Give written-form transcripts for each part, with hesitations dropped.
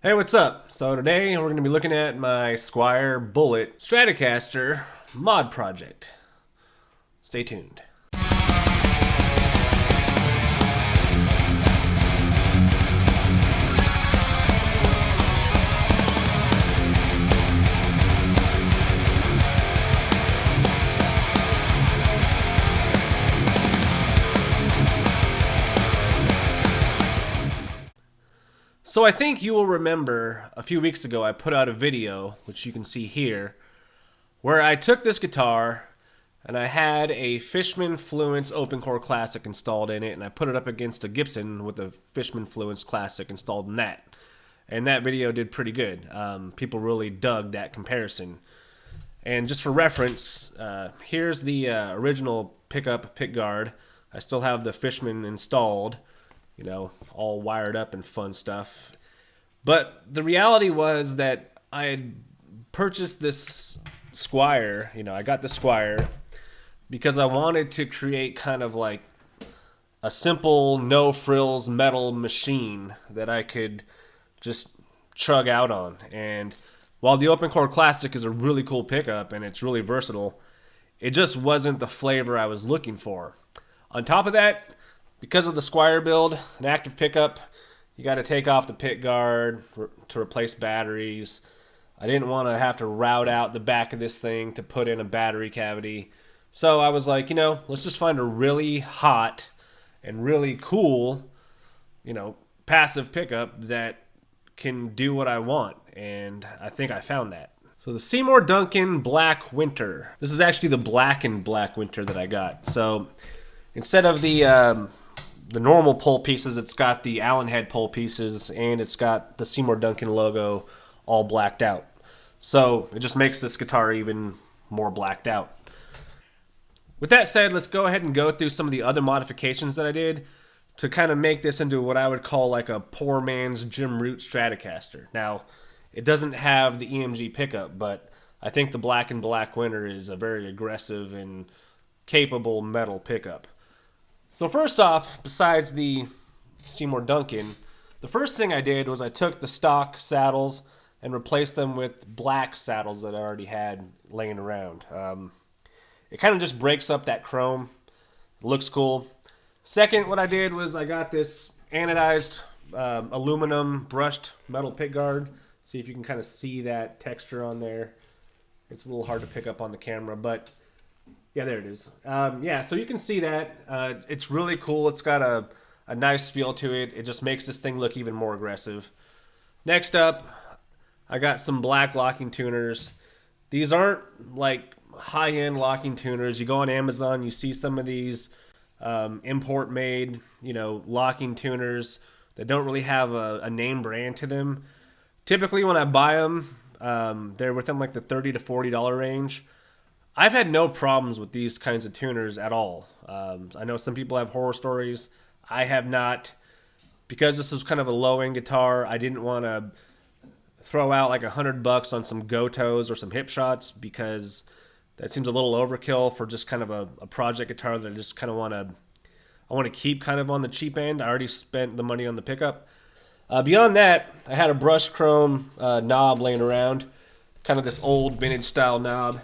Hey, what's up? So today we're going to be looking at my Squier Bullet Stratocaster mod project. Stay tuned. So I think you will remember a few weeks ago I put out a video, which you can see here, where I took this guitar and I had a Fishman Fluence Open Core Classic installed in it, and I put it up against a Gibson with a Fishman Fluence Classic installed in that. And that video did pretty good. People really dug that comparison. And just for reference, here's the original pickup Pickguard. I still have the Fishman installed, you know, all wired up and fun stuff. But the reality was that I had purchased this Squier, I got the Squier because I wanted to create kind of like a simple, no frills metal machine that I could just chug out on. And while the Open Core Classic is a really cool pickup and it's really versatile, it just wasn't the flavor I was looking for. On top of that, because of the Squier build, an active pickup, you got to take off the Pickguard to replace batteries. I didn't want to have to route out the back of this thing to put in a battery cavity. So I was like, let's just find a really hot and really cool, passive pickup that can do what I want. And I think I found that. So the Seymour Duncan Black Winter. This is actually the Blackened Black Winter that I got. So instead of the normal pole pieces, it's got the Allen head pole pieces, and it's got the Seymour Duncan logo all blacked out. So it just makes this guitar even more blacked out. With that said, let's go ahead and go through some of the other modifications that I did to kind of make this into what I would call like a poor man's Jim Root Stratocaster. Now, it doesn't have the EMG pickup, but I think the Blackened Black Winter is a very aggressive and capable metal pickup. So first off, besides the Seymour Duncan, the first thing I did was I took the stock saddles and replaced them with black saddles that I already had laying around. It kind of just breaks up that chrome. It looks cool. Second, what I did was I got this anodized aluminum brushed metal pickguard. See if you can kind of see that texture on there. It's a little hard to pick up on the camera, but yeah, there it is. So you can see that. It's really cool. It's got a nice feel to it. It just makes this thing look even more aggressive. Next up, I got some black locking tuners. These aren't like high-end locking tuners. You go on Amazon, you see some of these import-made, locking tuners that don't really have a name brand to them. Typically, when I buy them, they're within like the $30 to $40 range. I've had no problems with these kinds of tuners at all. I know some people have horror stories. I have not. Because this was kind of a low-end guitar, I didn't want to throw out like $100 on some Gotos or some hip shots because that seems a little overkill for just kind of a project guitar that I just kind of want to keep kind of on the cheap end. I already spent the money on the pickup. Beyond that, I had a brushed chrome knob laying around, kind of this old vintage style knob.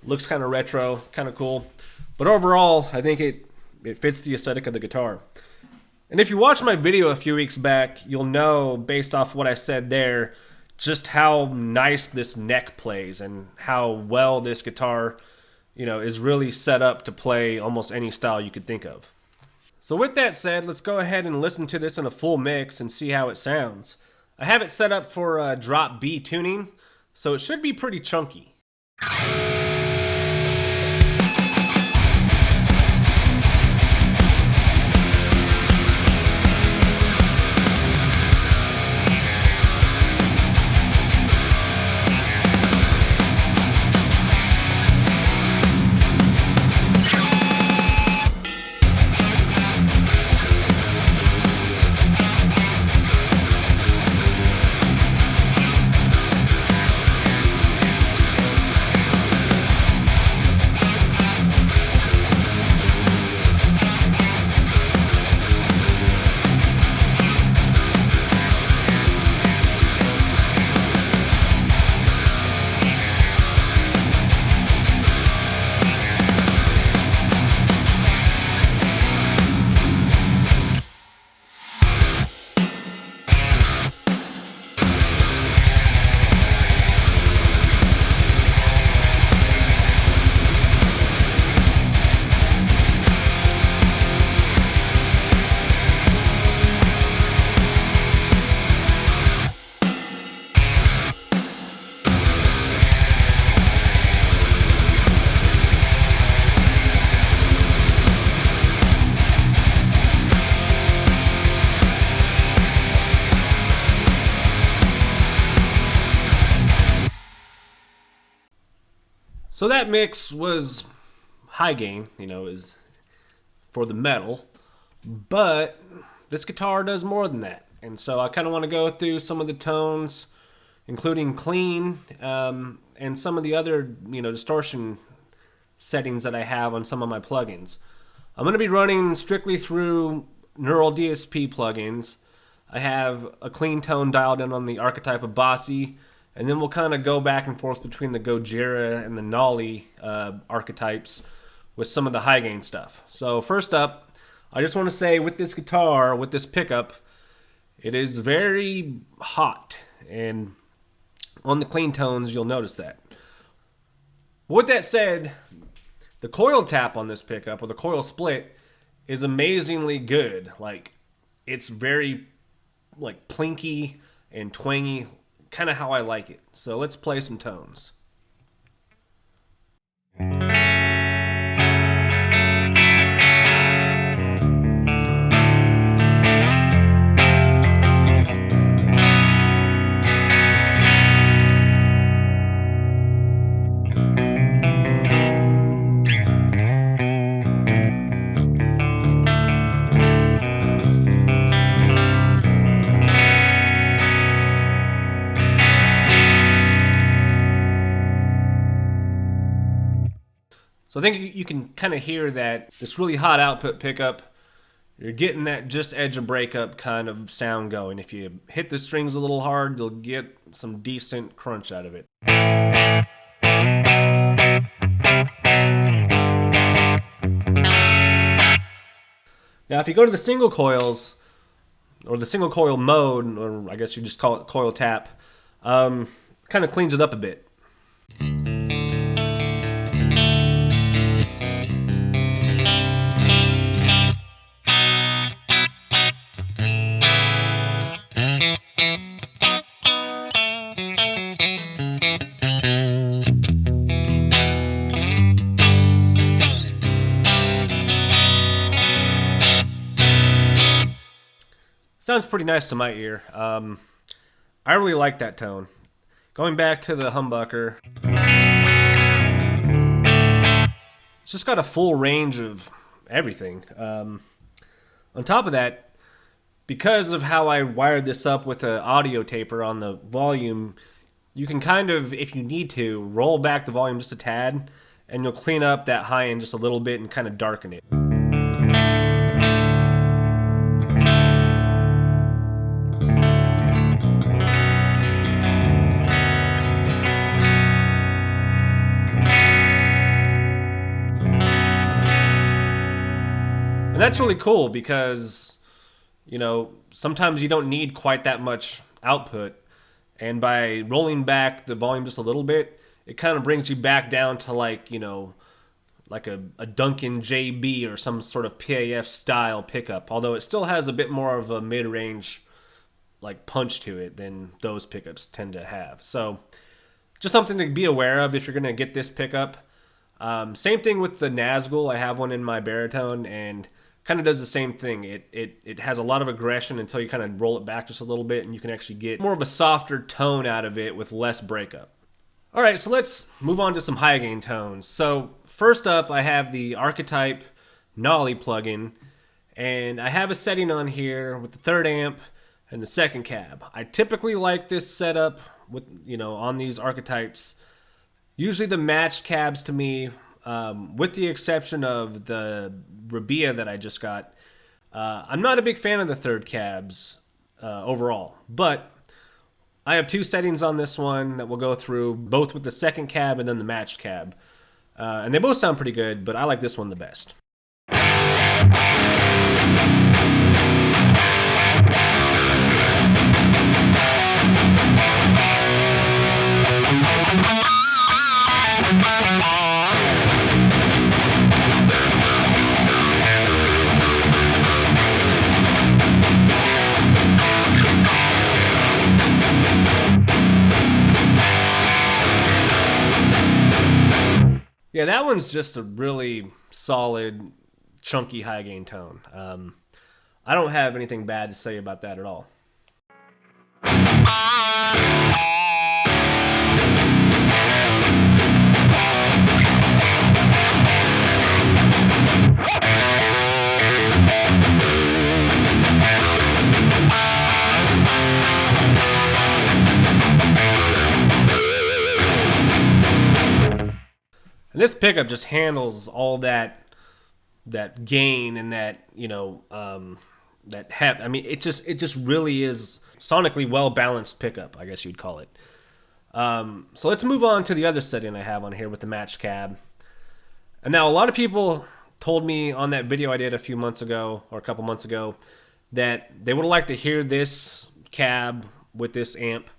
Looks kind of retro, kind of cool. But overall, I think it fits the aesthetic of the guitar. And if you watched my video a few weeks back, you'll know, based off what I said there, just how nice this neck plays and how well this guitar, is really set up to play almost any style you could think of. So with that said, let's go ahead and listen to this in a full mix and see how it sounds. I have it set up for drop B tuning, so it should be pretty chunky. So that mix was high gain, you know, is for the metal, but this guitar does more than that. And so I kind of want to go through some of the tones, including clean, and some of the other, you know, distortion settings that I have on some of my plugins. I'm going to be running strictly through Neural DSP plugins. I have a clean tone dialed in on the Archetype Abasi, and then we'll kind of go back and forth between the Gojira and the Nolly archetypes with some of the high gain stuff. So first up, I just want to say with this guitar, with this pickup, it is very hot, and on the clean tones you'll notice that. With that said, the coil tap on this pickup, or the coil split, is amazingly good. Like, it's very like plinky and twangy, kind of how I like it. So let's play some tones. So I think you can kind of hear that this really hot output pickup, you're getting that just edge of breakup kind of sound going. If you hit the strings a little hard, you'll get some decent crunch out of it. Now if you go to the single coils, or the single coil mode, or I guess you just call it coil tap, kind of cleans it up a bit. Sounds pretty nice to my ear. I really like that tone. Going back to the humbucker, it's just got a full range of everything. On top of that, because of how I wired this up with an audio taper on the volume, you can kind of, if you need to, roll back the volume just a tad, and you'll clean up that high end just a little bit and kind of darken it. And that's really cool because, you know, sometimes you don't need quite that much output. And by rolling back the volume just a little bit, it kind of brings you back down to like, you know, like a Duncan JB or some sort of PAF style pickup. Although it still has a bit more of a mid-range like punch to it than those pickups tend to have. So just something to be aware of if you're going to get this pickup. Same thing with the Nazgul. I have one in my baritone and kind of does the same thing. It has a lot of aggression until you kind of roll it back just a little bit, and you can actually get more of a softer tone out of it with less breakup. All right, so let's move on to some high gain tones. So first up, I have the Archetype Nolly plugin, and I have a setting on here with the third amp and the second cab. I typically like this setup with, you know, on these Archetypes. Usually the matched cabs to me, with the exception of the Rabia that I just got, I'm not a big fan of the third cabs overall, but I have two settings on this one that we'll go through, both with the second cab and then the matched cab. And they both sound pretty good, but I like this one the best. Yeah, that one's just a really solid, chunky high gain tone. I don't have anything bad to say about that at all. And this pickup just handles all that gain and that, I mean, it just really is sonically well balanced pickup, I guess you'd call it. So let's move on to the other setting I have on here with the match cab. And now a lot of people told me on that video I did a few months ago or a couple months ago that they would like to hear this cab with this amp,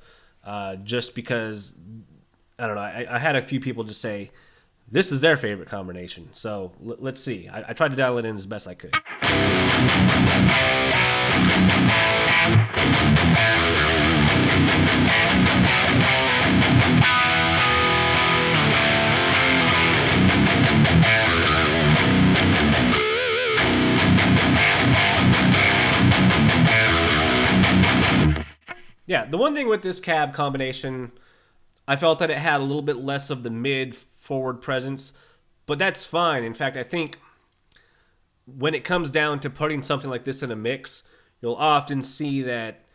just because, I don't know, I had a few people just say this is their favorite combination. So let's see. I tried to dial it in as best I could. Yeah, the one thing with this cab combination, I felt that it had a little bit less of the mid-forward presence, but that's fine. In fact, I think when it comes down to putting something like this in a mix, you'll often see that,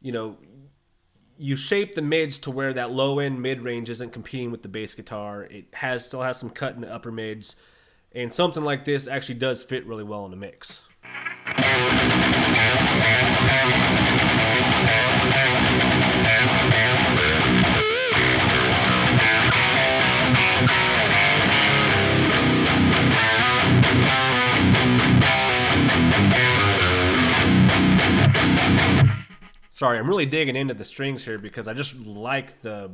you shape the mids to where that low-end mid-range isn't competing with the bass guitar. It still has some cut in the upper mids, and something like this actually does fit really well in a mix. Sorry, I'm really digging into the strings here because I just like the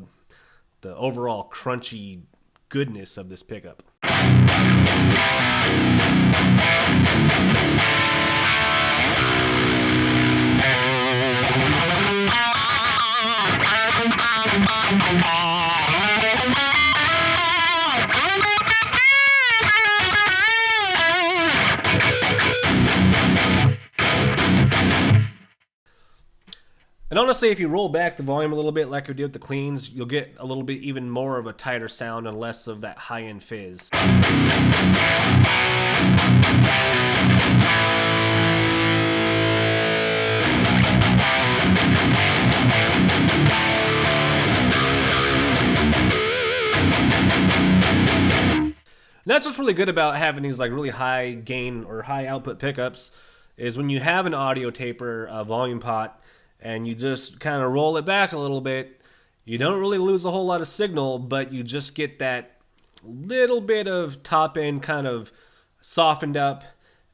overall crunchy goodness of this pickup. And honestly, if you roll back the volume a little bit like we did with the cleans, you'll get a little bit even more of a tighter sound and less of that high-end fizz. And that's what's really good about having these like really high gain or high output pickups, is when you have an audio taper, a volume pot, and you just kind of roll it back a little bit, you don't really lose a whole lot of signal, but you just get that little bit of top end kind of softened up,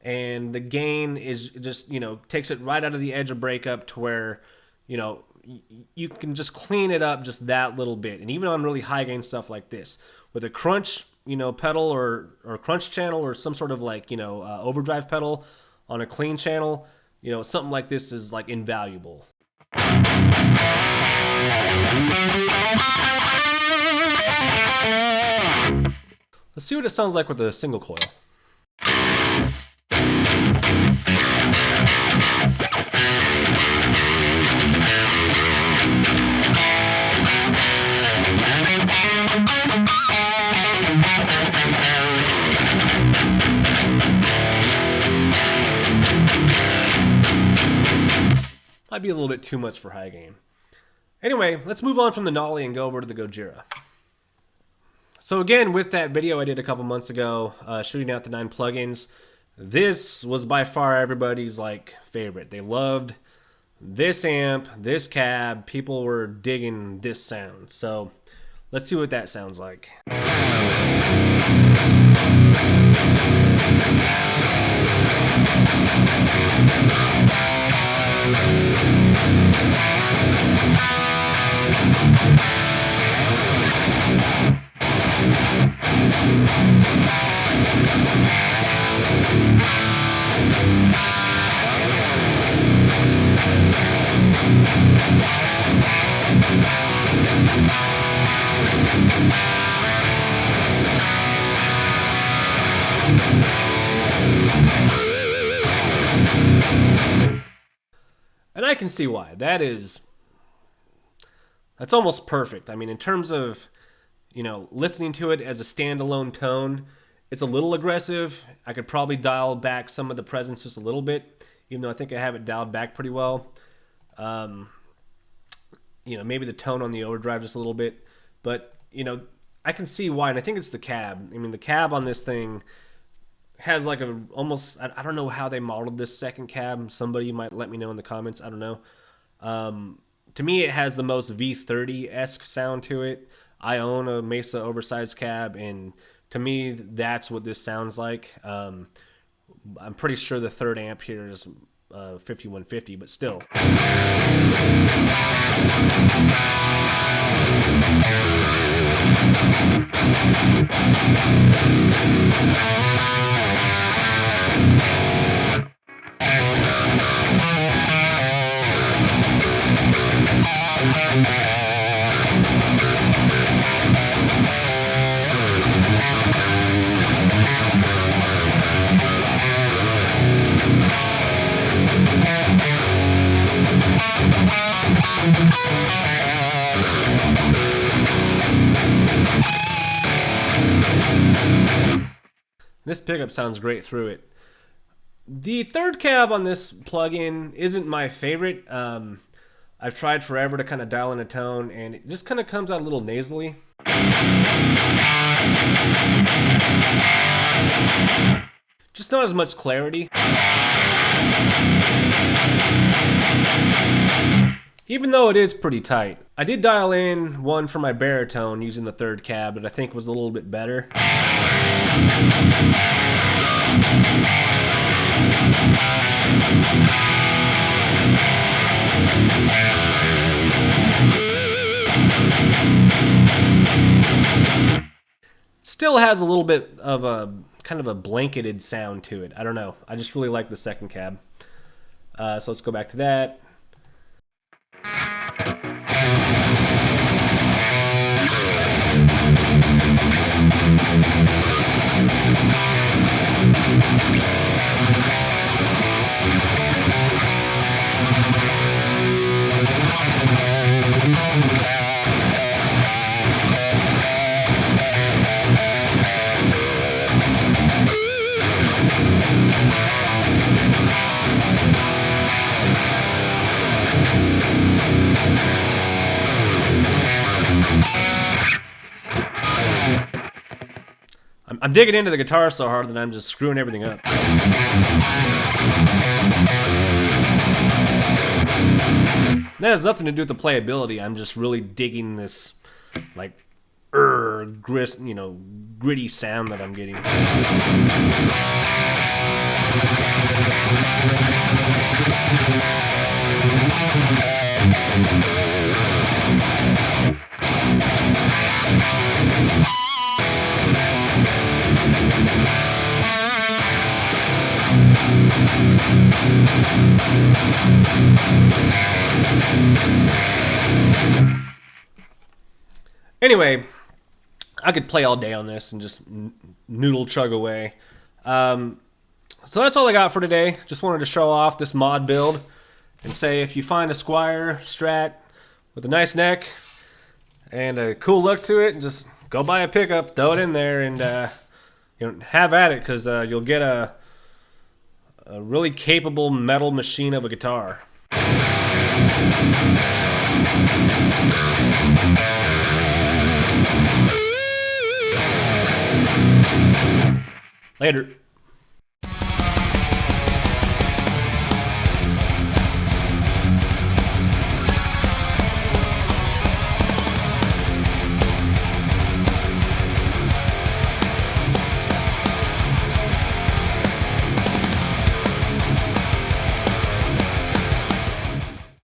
and the gain is just, takes it right out of the edge of breakup to where, you can just clean it up just that little bit. And even on really high gain stuff like this, with a crunch, pedal or crunch channel or some sort of like, overdrive pedal on a clean channel, something like this is like invaluable. Let's see what it sounds like with a single coil. Might be a little bit too much for high gain. Anyway, let's move on from the Nolly and go over to the Gojira. So again, with that video I did a couple months ago, shooting out the 9 plugins, this was by far everybody's favorite. They loved this amp, this cab. People were digging this sound. So let's see what that sounds like. And I can see why. That's almost perfect. I mean, in terms of, listening to it as a standalone tone, it's a little aggressive. I could probably dial back some of the presence just a little bit, even though I think I have it dialed back pretty well. Maybe the tone on the overdrive just a little bit. But, I can see why, and I think it's the cab. I mean, the cab on this thing has like a almost, I don't know how they modeled this second cab. Somebody might let me know in the comments. I don't know. To me, it has the most V30-esque sound to it. I own a Mesa oversized cab, and to me, that's what this sounds like. I'm pretty sure the third amp here is 5150, but still. This pickup sounds great through it. The third cab on this plug-in isn't my favorite. I've tried forever to kind of dial in a tone, and it just kind of comes out a little nasally. Just not as much clarity. Even though it is pretty tight. I did dial in one for my baritone using the third cab that I think was a little bit better. Still has a little bit of a kind of a blanketed sound to it. I don't know. I just really like the second cab. So let's go back to that. I'm digging into the guitar so hard that I'm just screwing everything up. That has nothing to do with the playability. I'm just really digging this, like, gritty sound that I'm getting. Anyway, I could play all day on this and just noodle chug away. So that's all I got for today. Just wanted to show off this mod build and say if you find a Squier Strat with a nice neck and a cool look to it, just go buy a pickup, throw it in there, and have at it, because you'll get a really capable metal machine of a guitar. Later.